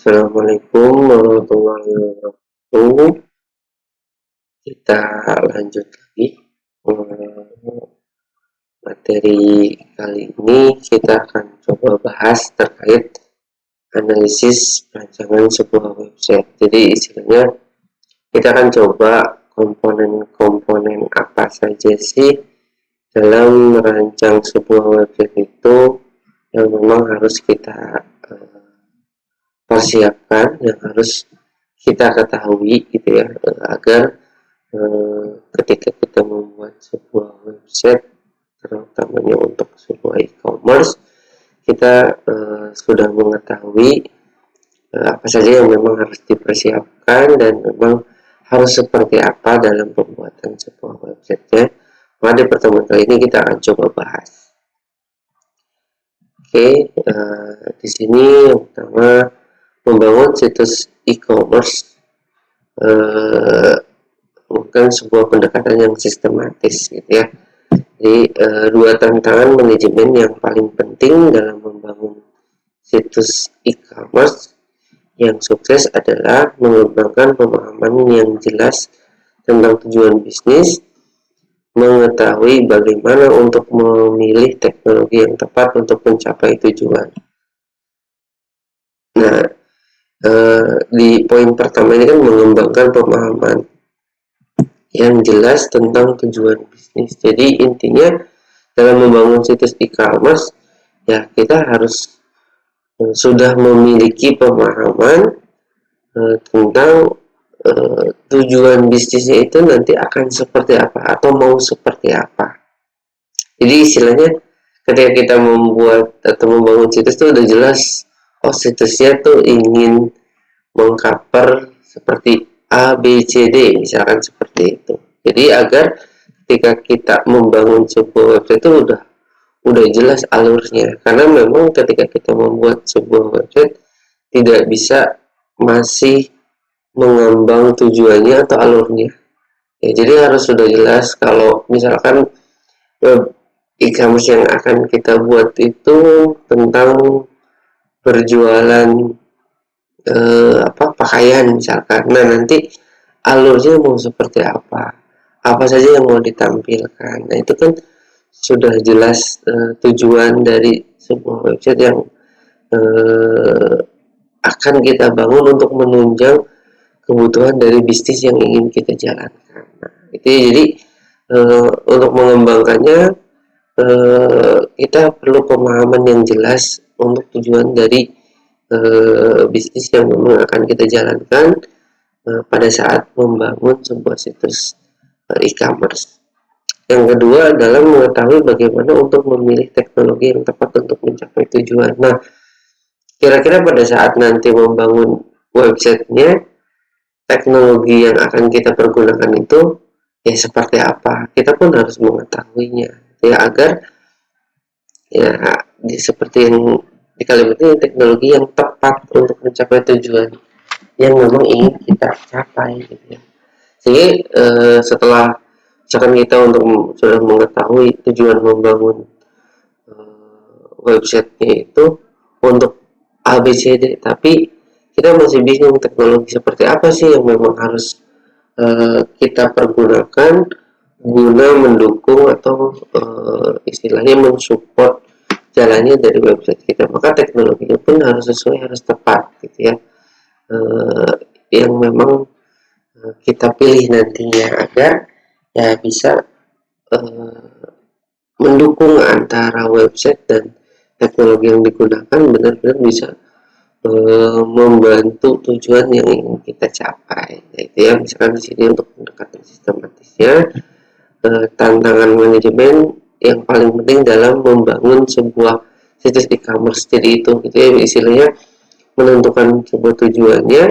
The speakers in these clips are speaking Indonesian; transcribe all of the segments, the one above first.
Assalamualaikum warahmatullahi wabarakatuh. Kita lanjut lagi. Materi kali ini kita akan coba bahas terkait analisis rancangan sebuah website. Jadi istilahnya kita akan coba komponen-komponen apa saja sih dalam merancang sebuah website itu yang memang harus kita persiapkan, yang harus kita ketahui gitu ya, agar ketika kita membuat sebuah website, terutamanya untuk sebuah e-commerce, kita sudah mengetahui apa saja yang memang harus dipersiapkan dan memang harus seperti apa dalam pembuatan sebuah website-nya. Pada pertemuan kali ini kita akan coba bahas. Oke, di sini yang pertama, membangun situs e-commerce bukan sebuah pendekatan yang sistematis gitu ya. Jadi dua tantangan manajemen yang paling penting dalam membangun situs e-commerce yang sukses adalah mengembangkan pemahaman yang jelas tentang tujuan bisnis, mengetahui bagaimana untuk memilih teknologi yang tepat untuk mencapai tujuan. Nah, di poin pertama ini kan mengembangkan pemahaman yang jelas tentang tujuan bisnis. Jadi intinya dalam membangun situs e-commerce ya kita harus sudah memiliki pemahaman tentang tujuan bisnisnya itu nanti akan seperti apa atau mau seperti apa. Jadi istilahnya ketika kita membuat atau membangun situs itu udah jelas, oh situsnya tuh ingin mengcover seperti A, B, C, D, misalkan seperti itu. Jadi agar ketika kita membangun sebuah website itu udah jelas alurnya. Karena memang ketika kita membuat sebuah website tidak bisa masih mengambang tujuannya atau alurnya. Ya, jadi harus sudah jelas kalau misalkan web e-commerce yang akan kita buat itu tentang berjualan pakaian misalkan. Nah, nanti alurnya mau seperti apa saja yang mau ditampilkan. Nah, itu kan sudah jelas tujuan dari sebuah website yang akan kita bangun untuk menunjang kebutuhan dari bisnis yang ingin kita jalankan. Nah, itu jadi untuk mengembangkannya kita perlu pemahaman yang jelas untuk tujuan dari bisnis yang memang akan kita jalankan pada saat membangun sebuah situs e-commerce. Yang kedua adalah mengetahui bagaimana untuk memilih teknologi yang tepat untuk mencapai tujuan. Nah, kira-kira pada saat nanti membangun websitenya, teknologi yang akan kita pergunakan itu ya seperti apa? Kita pun harus mengetahuinya ya agar ya seperti yang di kalimat ini teknologi yang tepat untuk mencapai tujuan yang memang ingin kita capai gitu ya. Jadi setelah misalkan kita sudah mengetahui tujuan membangun websitenya itu untuk ABCD, tapi kita masih bingung teknologi seperti apa sih yang memang harus kita pergunakan guna mendukung atau istilahnya mensupport jalannya dari website kita. Maka teknologinya pun harus sesuai, harus tepat gitu ya, yang memang kita pilih nantinya agar ya bisa mendukung antara website dan teknologi yang digunakan benar-benar bisa membantu tujuan yang ingin kita capai. Nah, itu ya, misalkan di sini untuk pendekatan sistematisnya, tantangan manajemen yang paling penting dalam membangun sebuah situs e-commerce. Jadi itu gitu ya, istilahnya menentukan sebuah tujuannya,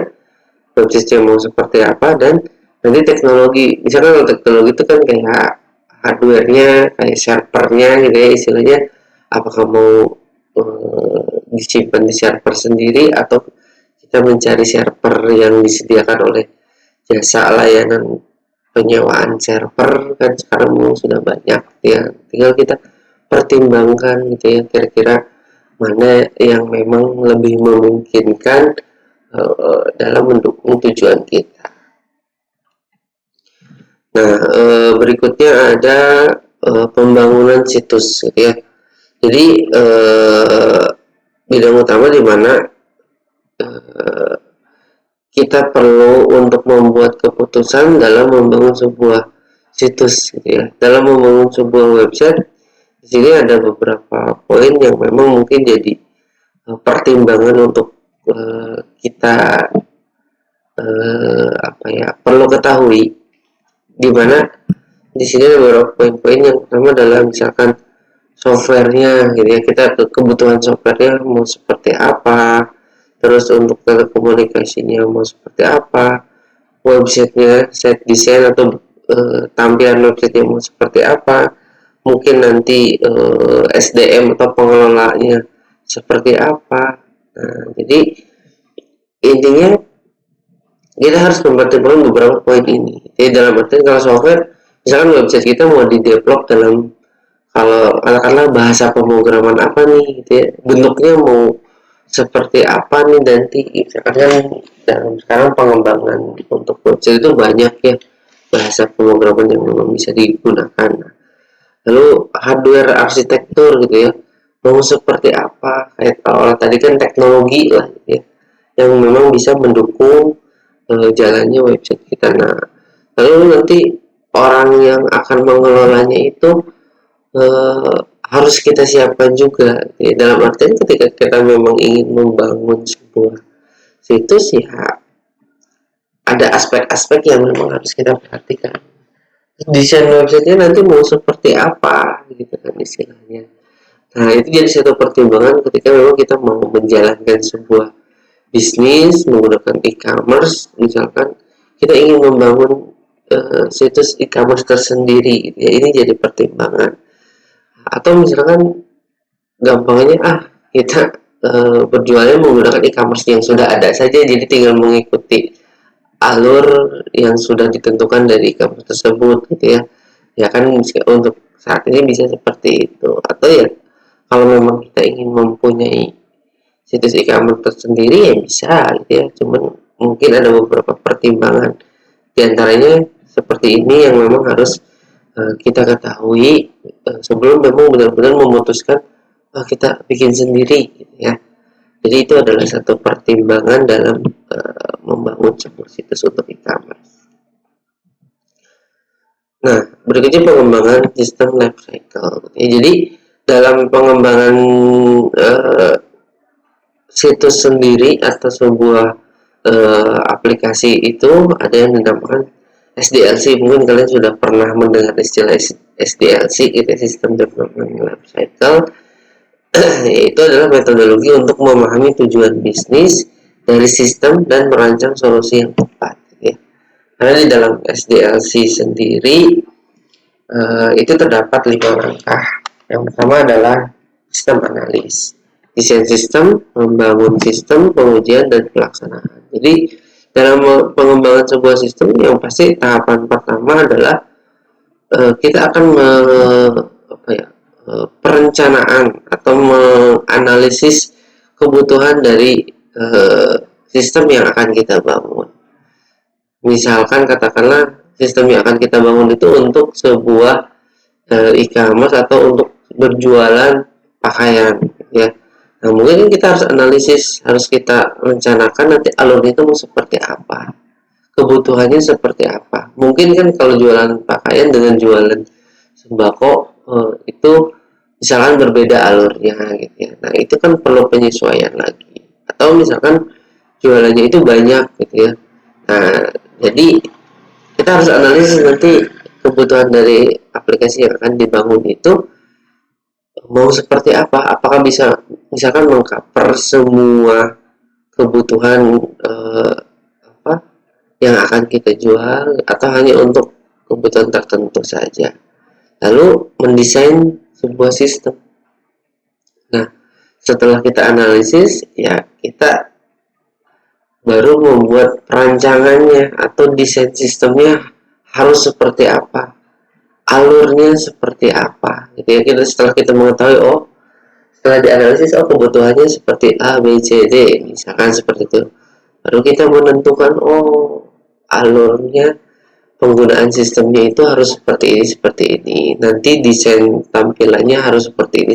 website mau seperti apa, dan nanti teknologi. Misalkan kalau teknologi itu kan kayak hardware-nya, kayak servernya gitu ya, istilahnya apakah mau disimpan di server sendiri atau kita mencari server yang disediakan oleh jasa layanan penyewaan server, kan sekarang memang sudah banyak ya, tinggal kita pertimbangkan gitu ya, kira-kira mana yang memang lebih memungkinkan dalam mendukung tujuan kita. Nah, berikutnya ada pembangunan situs, gitu ya. Jadi bidang utama di mana kita perlu untuk membuat keputusan dalam membangun sebuah situs, gitu ya. Dalam membangun sebuah website, di sini ada beberapa poin yang memang mungkin jadi pertimbangan untuk kita perlu ketahui, di mana di sini ada beberapa poin-poin. Yang pertama adalah misalkan softwarenya, gitu ya, kita kebutuhan softwarenya mau seperti apa, terus untuk telekomunikasinya mau seperti apa, websitenya, set desain atau tampilan websitenya mau seperti apa, mungkin nanti SDM atau pengelolanya seperti apa. Nah, jadi intinya kita harus mempertimbangkan beberapa poin ini. Jadi dalam arti kalau software, misalkan website kita mau di-develop dalam, kalau katakanlah bahasa pemrograman apa nih, gitu ya, bentuknya mau seperti apa nih nanti, misalkan dalam sekarang pengembangan untuk website itu banyak ya bahasa pemrograman yang memang bisa digunakan. Lalu hardware arsitektur, gitu ya, mau seperti apa, kayak kalau tadi kan teknologi lah, gitu ya, yang memang bisa mendukung jalannya website kita. Nah, lalu nanti orang yang akan mengelolanya itu harus kita siapkan juga. Ya, dalam artian ketika kita memang ingin membangun sebuah situs, ya ada aspek-aspek yang memang harus kita perhatikan. Desain websitenya nanti mau seperti apa, gitu kan istilahnya. Nah, itu jadi satu pertimbangan ketika memang kita mau menjalankan sebuah bisnis menggunakan e-commerce. Misalkan kita ingin membangun situs e-commerce tersendiri, ya ini jadi pertimbangan. Atau misalkan gampangnya kita berjualnya menggunakan e-commerce yang sudah ada saja, jadi tinggal mengikuti alur yang sudah ditentukan dari e-commerce tersebut, gitu ya. Ya kan untuk saat ini bisa seperti itu. Atau ya kalau memang kita ingin mempunyai situs e-commerce tersendiri, ya bisa, gitu ya. Cuman mungkin ada beberapa pertimbangan, di antaranya seperti ini yang memang harus kita ketahui sebelum memang benar-benar memutuskan kita bikin sendiri, gitu ya. Jadi itu adalah satu pertimbangan dalam membangun sebuah situs untuk e-commerce. Nah, berikutnya pengembangan sistem life cycle. Ya, jadi dalam pengembangan situs sendiri atau sebuah aplikasi itu ada yang dinamakan SDLC. Mungkin kalian sudah pernah mendengar istilah SDLC, itu System Development Life Cycle. Yaitu adalah metodologi untuk memahami tujuan bisnis dari sistem dan merancang solusi yang tepat, ya. Karena di dalam SDLC sendiri itu terdapat 5 langkah. Yang pertama adalah sistem analis, desain sistem, membangun sistem, pengujian, dan pelaksanaan. Jadi dalam pengembangan sebuah sistem, yang pasti tahapan pertama adalah kita akan perencanaan atau menganalisis kebutuhan dari sistem yang akan kita bangun. Misalkan katakanlah sistem yang akan kita bangun itu untuk sebuah e-commerce atau untuk berjualan pakaian, ya. Nah, mungkin kita harus analisis, harus kita rencanakan nanti alurnya itu mau seperti apa, kebutuhannya seperti apa. Mungkin kan kalau jualan pakaian dengan jualan sembako itu misalkan berbeda alurnya, gitu ya. Nah, itu kan perlu penyesuaian lagi. Atau misalkan jualannya itu banyak, gitu ya. Nah, jadi kita harus analisis nanti kebutuhan dari aplikasi yang akan dibangun itu mau seperti apa. Apakah bisa misalkan mengcover semua kebutuhan yang akan kita jual, atau hanya untuk kebutuhan tertentu saja. Lalu mendesain sebuah sistem. Nah, setelah kita analisis, ya kita baru membuat perancangannya atau desain sistemnya harus seperti apa, alurnya seperti apa, gitu ya. Setelah kita mengetahui, setelah dianalisis, kebutuhannya seperti A, B, C, D, misalkan seperti itu. Baru kita menentukan, oh alurnya penggunaan sistemnya itu harus seperti ini. Nanti desain tampilannya harus seperti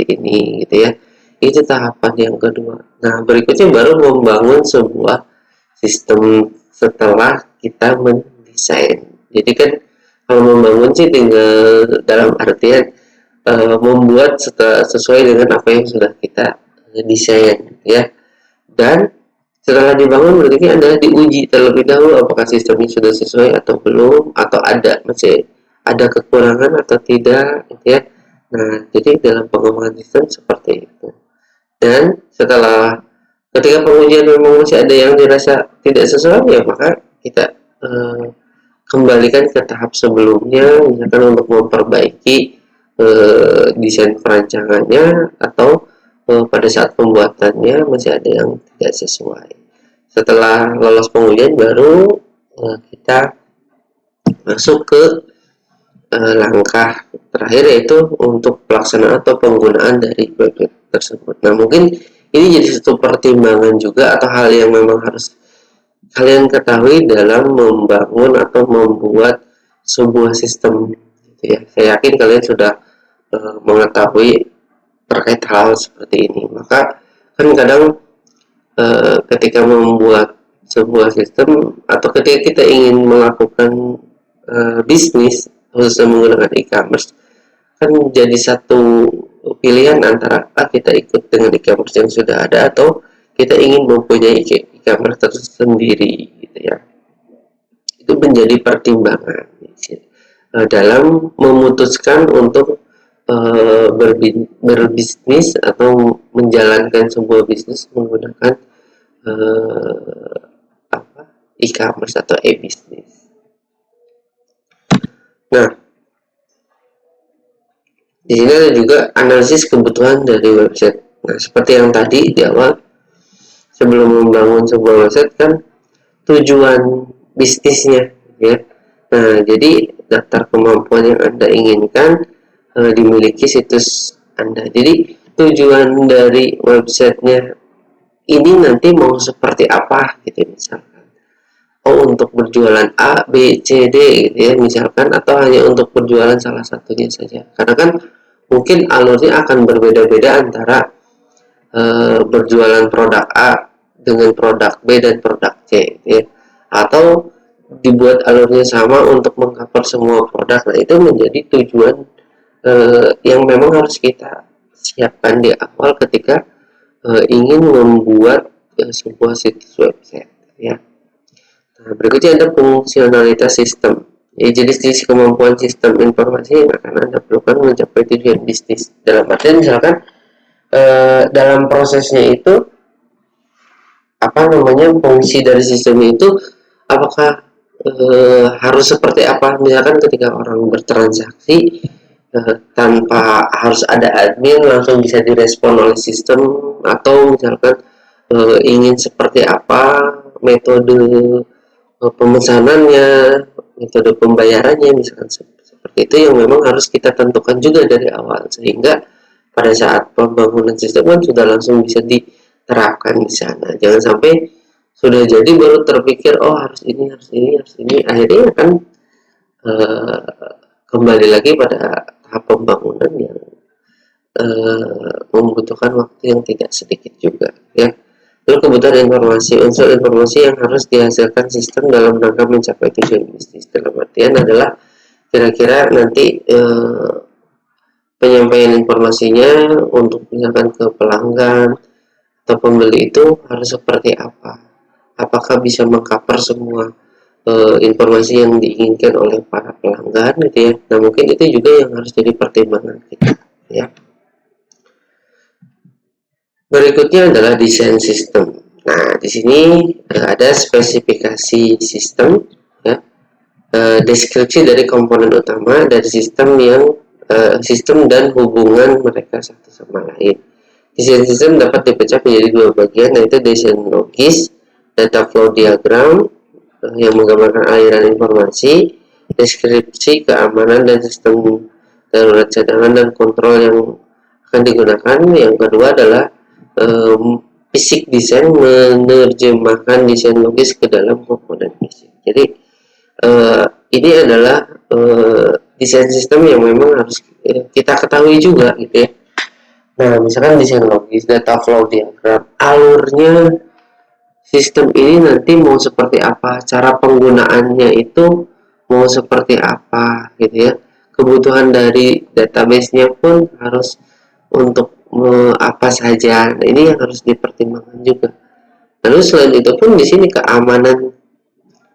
ini gitu ya. Itu tahapan yang kedua. Nah, berikutnya baru membangun sebuah sistem setelah kita mendesain. Jadi kan kalau membangun sih tinggal dalam artian membuat sesuai dengan apa yang sudah kita desain ya. Dan setelah dibangun berarti adalah diuji terlebih dahulu apakah sistemnya sudah sesuai atau belum, atau masih ada kekurangan atau tidak gitu ya. Nah, jadi dalam pengembangan sistem seperti itu. Dan setelah ketika pengujian memang masih ada yang dirasa tidak sesuai, ya maka kita kembalikan ke tahap sebelumnya, misalkan untuk memperbaiki desain perancangannya, atau pada saat pembuatannya masih ada yang tidak sesuai. Setelah lolos pengujian baru kita masuk ke langkah terakhir, yaitu untuk pelaksanaan atau penggunaan dari website tersebut. Nah, mungkin ini jadi satu pertimbangan juga atau hal yang memang harus kalian ketahui dalam membangun atau membuat sebuah sistem gitu ya. Saya yakin kalian sudah mengetahui terkait hal seperti ini. Maka kan kadang ketika membuat sebuah sistem atau ketika kita ingin melakukan bisnis khususnya menggunakan e-commerce, kan jadi satu pilihan antara kita ikut dengan e-commerce yang sudah ada atau kita ingin mempunyai e-commerce tersendiri gitu ya. Itu menjadi pertimbangan dalam memutuskan untuk berbisnis atau menjalankan sebuah bisnis menggunakan e-commerce atau e-bisnis. Nah, di sini ada juga analisis kebutuhan dari website. Nah, seperti yang tadi di awal, sebelum membangun sebuah website kan tujuan bisnisnya ya. Nah, jadi daftar kemampuan yang Anda inginkan dimiliki situs Anda. Jadi tujuan dari websitenya ini nanti mau seperti apa gitu misalkan. Oh, untuk berjualan A, B, C, D gitu ya misalkan, atau hanya untuk berjualan salah satunya saja. Karena kan mungkin alurnya akan berbeda-beda antara berjualan produk A dengan produk B dan produk C gitu ya. Atau dibuat alurnya sama untuk mengcover semua produk. Nah, itu menjadi tujuan yang memang harus kita siapkan di awal ketika ingin membuat sebuah situs website ya. Nah, berikutnya ada fungsionalitas sistem. Ya, jenis-jenis kemampuan sistem informasi yang akan Anda perlukan mencapai tujuan bisnis. Dalam artian misalkan dalam prosesnya itu fungsi dari sistem itu apakah harus seperti apa, misalkan ketika orang bertransaksi tanpa harus ada admin langsung bisa direspon oleh sistem, atau misalkan ingin seperti apa metode pemesanannya, metode pembayarannya, misalkan seperti itu yang memang harus kita tentukan juga dari awal, sehingga pada saat pembangunan sistem kan sudah langsung bisa diterapkan di sana. Jangan sampai sudah jadi baru terpikir harus ini, akhirnya kan kembali lagi pada tahap pembangunan yang membutuhkan waktu yang tidak sedikit juga ya. Lalu kebutuhan informasi, unsur informasi yang harus dihasilkan sistem dalam rangka mencapai tujuan bisnis. Dalam artian adalah kira-kira nanti penyampaian informasinya untuk misalkan ke pelanggan atau pembeli itu harus seperti apa. Apakah bisa mengcover semua informasi yang diinginkan oleh para pelanggan gitu ya. Nah, mungkin itu juga yang harus jadi pertimbangan kita ya. Berikutnya adalah desain sistem. Nah, di sini ada spesifikasi sistem, ya, deskripsi dari komponen utama dari sistem sistem dan hubungan mereka satu sama lain. Desain sistem dapat dipecah menjadi dua bagian, yaitu desain logis, data flow diagram yang menggambarkan aliran informasi, deskripsi keamanan dan sistem darurat cadangan dan kontrol yang akan digunakan. Yang kedua adalah Basic design menerjemahkan desain logis ke dalam komponen basic. Jadi ini adalah desain sistem yang memang harus kita ketahui juga gitu ya. Nah, misalkan desain logis, data flow diagram, alurnya sistem ini nanti mau seperti apa, cara penggunaannya itu mau seperti apa gitu ya. Kebutuhan dari database-nya pun harus untuk apa saja. Nah, ini yang harus dipertimbangkan juga. Lalu selain itu pun di sini keamanan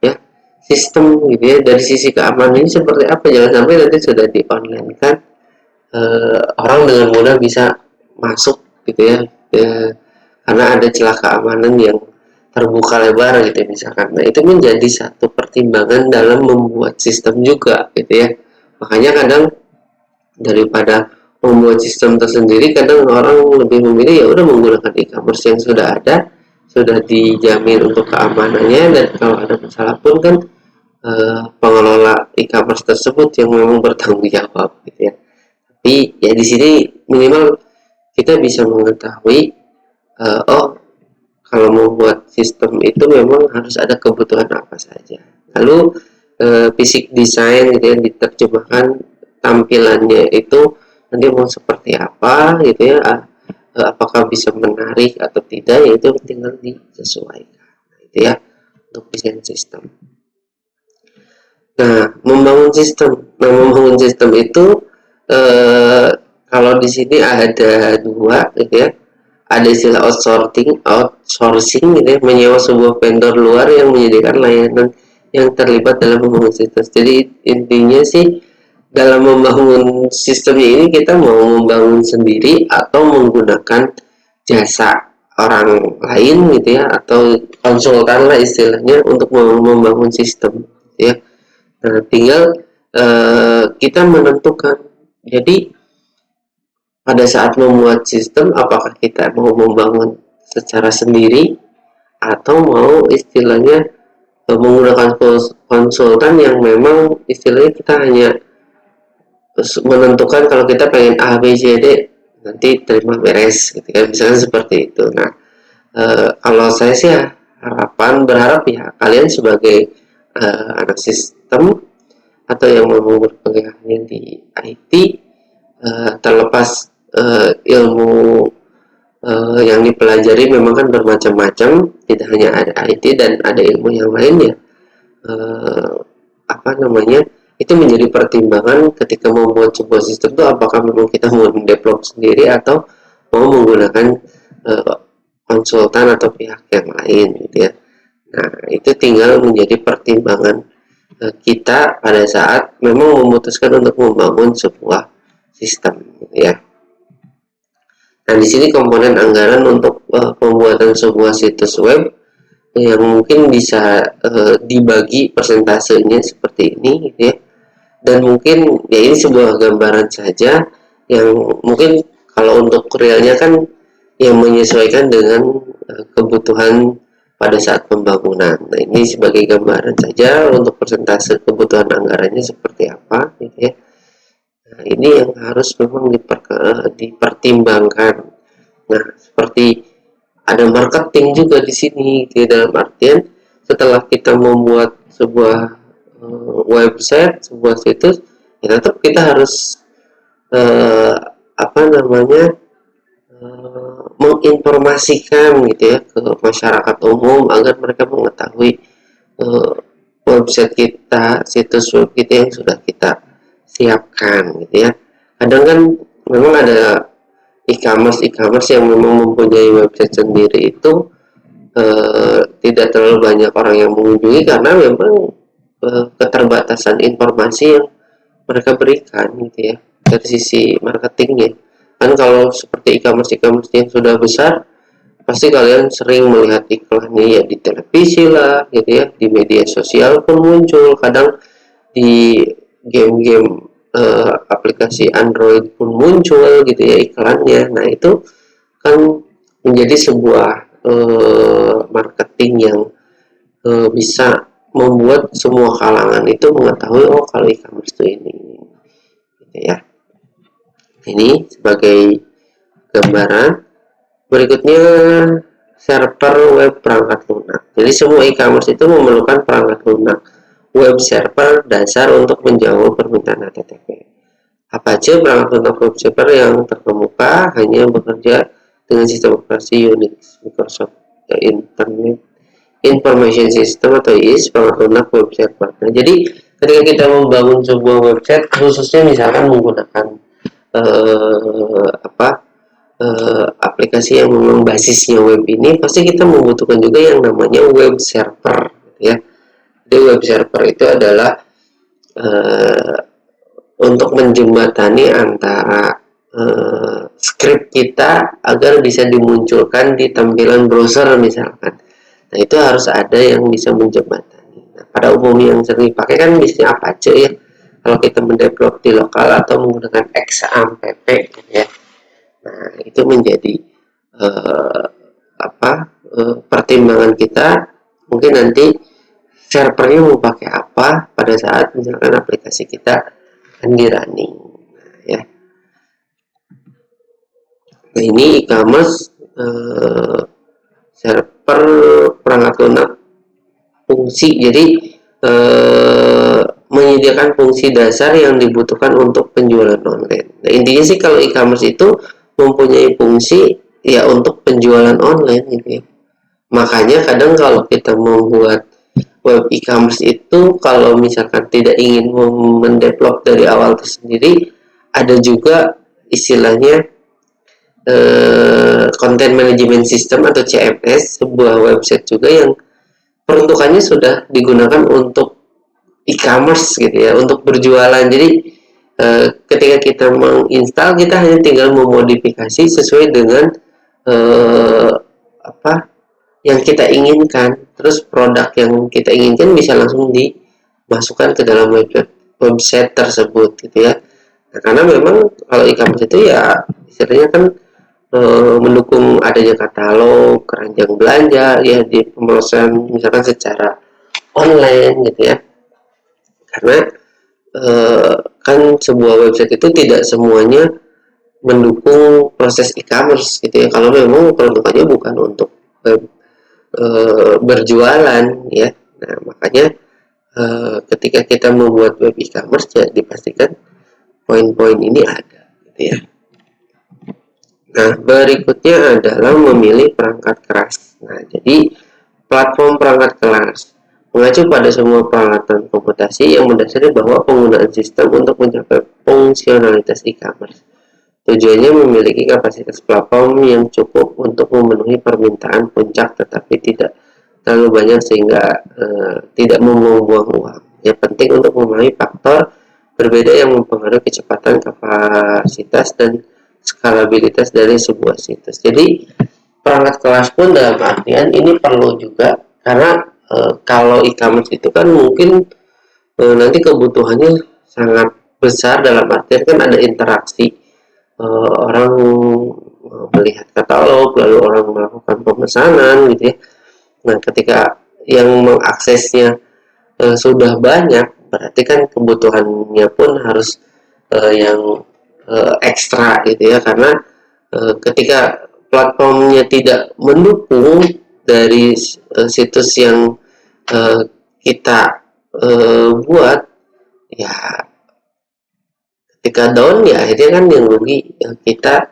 ya, sistem gitu ya. Dari sisi keamanan ini seperti apa? Jangan sampai nanti sudah di online kan orang dengan mudah bisa masuk gitu ya. Karena ada celah keamanan yang terbuka lebar gitu ya, misalkan. Nah, itu menjadi satu pertimbangan dalam membuat sistem juga gitu ya. Makanya kadang daripada membuat sistem tersendiri, kadang orang lebih memilih ya udah menggunakan e-commerce yang sudah ada, sudah dijamin untuk keamanannya, dan kalau ada masalah pun kan pengelola e-commerce tersebut yang memang bertanggung jawab gitu ya. Tapi ya di sini minimal kita bisa mengetahui oh, kalau membuat sistem itu memang harus ada kebutuhan apa saja. Lalu basic design gitu ya, diterjemahkan tampilannya itu nanti mau seperti apa gitu ya, apakah bisa menarik atau tidak, ya itu tinggal disesuaikan gitu ya untuk desain sistem. Membangun sistem itu kalau di sini ada dua gitu ya. Ada istilah outsourcing gitu ya, menyewa sebuah vendor luar yang menyediakan layanan yang terlibat dalam membangun sistem. Jadi intinya sih dalam membangun sistemnya ini kita mau membangun sendiri atau menggunakan jasa orang lain gitu ya, atau konsultan lah istilahnya untuk membangun sistem gitu ya. Nah, tinggal kita menentukan. Jadi pada saat membuat sistem, apakah kita mau membangun secara sendiri atau mau istilahnya menggunakan konsultan yang memang istilahnya kita hanya menentukan kalau kita pengen A, B, C, D, nanti terima beres gitu kan, misalnya seperti itu. Nah, kalau saya sih berharap ya kalian sebagai anak sistem atau yang mau berpengalaman di IT, terlepas ilmu yang dipelajari memang kan bermacam-macam, tidak hanya ada IT dan ada ilmu yang lainnya. Itu menjadi pertimbangan ketika membuat sebuah sistem itu, apakah memang kita mau develop sendiri atau mau menggunakan konsultan atau pihak yang lain gitu ya. Nah, itu tinggal menjadi pertimbangan kita pada saat memang memutuskan untuk membangun sebuah sistem gitu ya. Nah, di sini komponen anggaran untuk pembuatan sebuah situs web yang mungkin bisa dibagi persentasenya seperti ini gitu ya. Dan mungkin ya ini sebuah gambaran saja yang mungkin kalau untuk realnya kan yang menyesuaikan dengan kebutuhan pada saat pembangunan. Nah, ini sebagai gambaran saja untuk persentase kebutuhan anggarannya seperti apa gitu ya. Nah, ini yang harus memang dipertimbangkan. Nah, seperti ada marketing juga di sini, di dalam artian setelah kita membuat sebuah website, sebuah situs, ya tetap kita harus menginformasikan gitu ya ke masyarakat umum agar mereka mengetahui website kita, situs web kita yang sudah kita siapkan gitu ya. Kadang kan memang ada e-commerce yang memang mempunyai website sendiri itu tidak terlalu banyak orang yang mengunjungi karena memang keterbatasan informasi yang mereka berikan gitu ya dari sisi marketingnya. Kan kalau seperti e-commerce yang sudah besar, pasti kalian sering melihat iklannya ya di televisi lah gitu ya, di media sosial pun muncul, kadang di game-game aplikasi Android pun muncul gitu ya iklannya. Nah, itu kan menjadi sebuah marketing yang bisa membuat semua kalangan itu mengetahui oh kalau e-commerce itu ini gitu ya. Ini sebagai gambaran. Berikutnya server web perangkat lunak. Jadi semua e-commerce itu memerlukan perangkat lunak web server dasar untuk menjawab permintaan HTTP. Apa aja perangkat lunak web server yang terkemuka hanya bekerja dengan sistem operasi Unix, Microsoft Internet Information System atau IIS, perangkat lunak web server. Nah, jadi ketika kita membangun sebuah website, khususnya misalkan menggunakan aplikasi yang memang basisnya web ini, pasti kita membutuhkan juga yang namanya web server, ya. Jadi web server itu adalah untuk menjembatani antara script kita agar bisa dimunculkan di tampilan browser misalkan. Nah, itu harus ada yang bisa menjembatani. Nah, pada umumnya yang sering dipakai kan biasanya Apache ya. Kalau kita mendevelop di lokal atau menggunakan XAMPP gitu ya. Nah, itu menjadi pertimbangan kita. Mungkin nanti servernya mau pakai apa pada saat misalkan aplikasi kita akan di running. Nah, ya. Nah, ini e-commerce server perangkat lunak fungsi. Jadi menyediakan fungsi dasar yang dibutuhkan untuk penjualan online. Nah, intinya sih kalau e-commerce itu mempunyai fungsi ya untuk penjualan online gitu ya. Makanya kadang kalau kita membuat web e-commerce itu, kalau misalkan tidak ingin mendevelop dari awal itu sendiri, ada juga istilahnya content management system atau CMS, sebuah website juga yang peruntukannya sudah digunakan untuk e-commerce gitu ya, untuk berjualan. Jadi ketika kita menginstal, kita hanya tinggal memodifikasi sesuai dengan yang kita inginkan. Terus produk yang kita inginkan bisa langsung dimasukkan ke dalam website tersebut gitu ya. Nah, karena memang kalau e-commerce itu ya istilahnya kan mendukung adanya katalog, keranjang belanja ya di pemrosesan misalkan secara online gitu ya. Karena kan sebuah website itu tidak semuanya mendukung proses e-commerce gitu ya. Kalau memang peruntukannya bukan untuk berjualan ya. Nah, makanya ketika kita membuat web e-commerce ya dipastikan poin-poin ini ada gitu ya. Nah, berikutnya adalah memilih perangkat keras. Nah, jadi platform perangkat keras mengacu pada semua peralatan komputasi yang mendasari bahwa penggunaan sistem untuk mencapai fungsionalitas e-commerce. Tujuannya memiliki kapasitas platform yang cukup untuk memenuhi permintaan puncak tetapi tidak terlalu banyak sehingga tidak membuang uang. Yang penting untuk memahami faktor berbeda yang mempengaruhi kecepatan, kapasitas, dan skalabilitas dari sebuah situs. Jadi perangkat kelas pun dalam artian ini perlu juga, karena kalau e-commerce itu kan mungkin nanti kebutuhannya sangat besar, dalam artian kan ada interaksi orang melihat katalog, lalu orang melakukan pemesanan gitu ya. Nah, ketika yang mengaksesnya sudah banyak, berarti kan kebutuhannya pun harus yang ekstra gitu ya, karena ketika platformnya tidak mendukung dari situs yang kita buat, ya ketika down ya akhirnya kan yang rugi kita,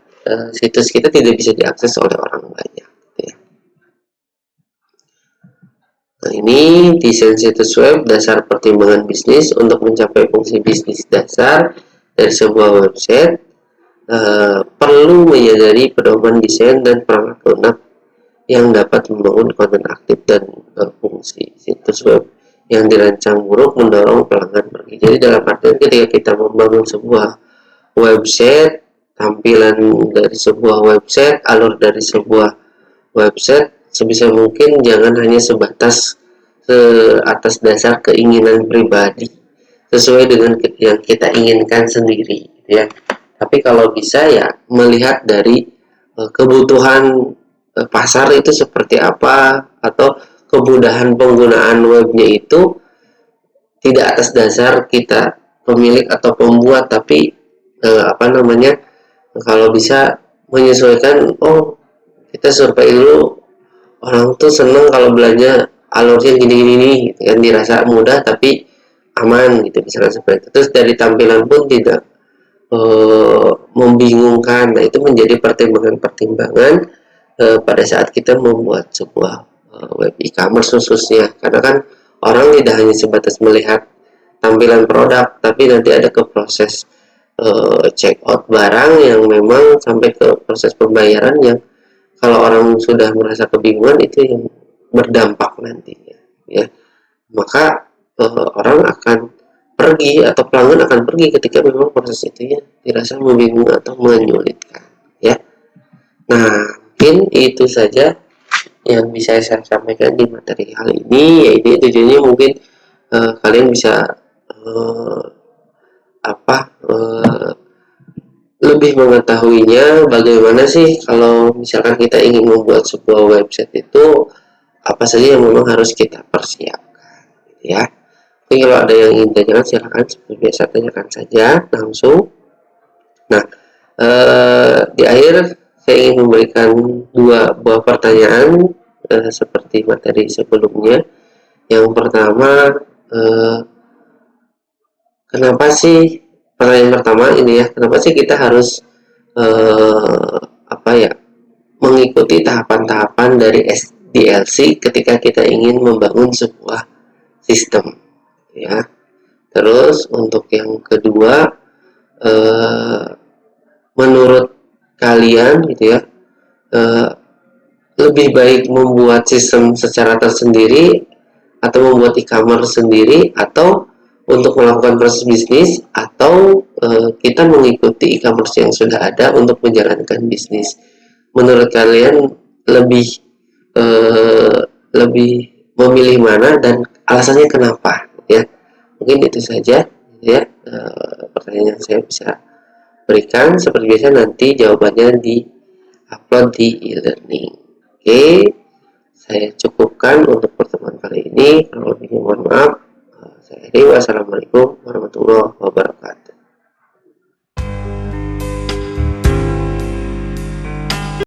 situs kita tidak bisa diakses oleh orang banyak gitu ya. Nah, ini desain situs web dasar pertimbangan bisnis. Untuk mencapai fungsi bisnis dasar dari sebuah website perlu menyadari pedoman desain dan perangkat lunak yang dapat membangun konten aktif dan fungsi situs web yang dirancang buruk mendorong pelanggan pergi. Jadi dalam artian ketika kita membangun sebuah website, tampilan dari sebuah website, alur dari sebuah website, sebisa mungkin jangan hanya sebatas atas dasar keinginan pribadi sesuai dengan yang kita inginkan sendiri ya. Tapi kalau bisa ya melihat dari kebutuhan pasar itu seperti apa, atau kemudahan penggunaan webnya itu tidak atas dasar kita pemilik atau pembuat, tapi kalau bisa menyesuaikan, kita survei dulu orang tuh seneng kalau belanja alurnya gini-gini nih, gitu kan, dirasa mudah tapi aman gitu, misalnya seperti itu. Terus dari tampilan pun tidak membingungkan. Nah, itu menjadi pertimbangan-pertimbangan pada saat kita membuat sebuah web e-commerce khususnya, karena kan orang tidak hanya sebatas melihat tampilan produk, tapi nanti ada ke proses check out barang yang memang sampai ke proses pembayaran yang kalau orang sudah merasa kebingungan itu yang berdampak nantinya, ya. Maka orang akan pergi atau pelanggan akan pergi ketika memang proses itu ya dirasa membingungkan atau menyulitkan, ya. Nah, mungkin itu saja yang bisa saya sampaikan di materi hal ini. Ya, ini tujuannya mungkin kalian bisa eh, apa lebih mengetahuinya, bagaimana sih kalau misalkan kita ingin membuat sebuah website itu apa saja yang memang harus kita persiapkan, ya. Tapi kalau ada yang ingin ditanyakan silakan, seperti biasa tanyakan saja langsung. Nah, di akhir saya ingin memberikan dua buah pertanyaan seperti materi sebelumnya. Yang pertama, kenapa sih, pertanyaan pertama ini ya, kenapa sih kita harus apa ya, mengikuti tahapan-tahapan dari SDLC ketika kita ingin membangun sebuah sistem, ya. Terus untuk yang kedua, menurut kalian gitu ya, lebih baik membuat sistem secara tersendiri atau membuat e-commerce sendiri, atau untuk melakukan proses bisnis, atau kita mengikuti e-commerce yang sudah ada untuk menjalankan bisnis. Menurut kalian lebih eh, lebih memilih mana dan alasannya kenapa, ya. Mungkin itu saja, ya, pertanyaan yang saya bisa berikan. Seperti biasa nanti jawabannya di upload di e-learning. Oke, saya cukupkan untuk pertemuan kali ini. Kalau lebihnya mohon maaf. Saya Dewa. Wassalamualaikum warahmatullahi wabarakatuh.